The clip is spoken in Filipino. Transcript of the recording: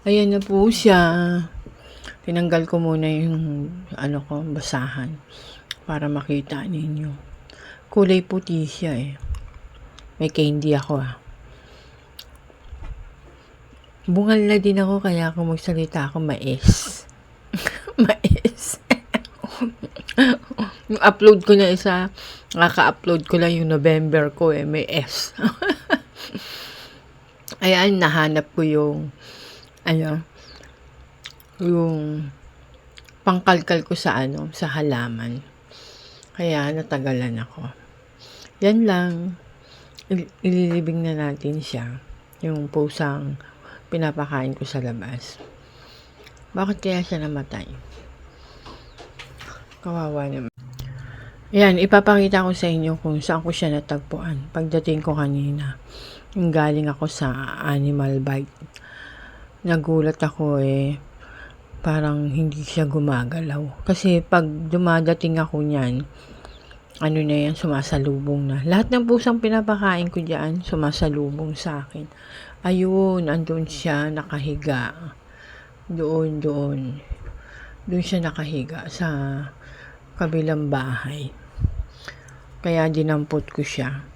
Ayan na po siya. Tinanggal ko muna yung basahan para makita ninyo. Kulay puti siya eh. May candy ako Bungal na din ako kaya ako magsalita ako mais. Mais. Yung upload ko na isa, nakaka-upload ko lang yung November ko may S. Ayan, nahanap ko yung yung pangkalkal ko sa sa halaman. Kaya natagalan ako. Yan lang. Ililibing na natin siya. Yung pusang pinapakain ko sa labas. Bakit kaya siya namatay? Kawawa naman. Yan, ipapakita ko sa inyo kung saan ko siya natagpuan. Pagdating ko kanina, yung galing ako sa animal bite. Nagulat ako parang hindi siya gumagalaw. Kasi pag dumadating ako niyan, sumasalubong na. Lahat ng pusang pinapakain ko diyan, sumasalubong sa akin. Ayun, andun siya nakahiga. Doon siya nakahiga sa kabilang bahay. Kaya dinampot ko siya.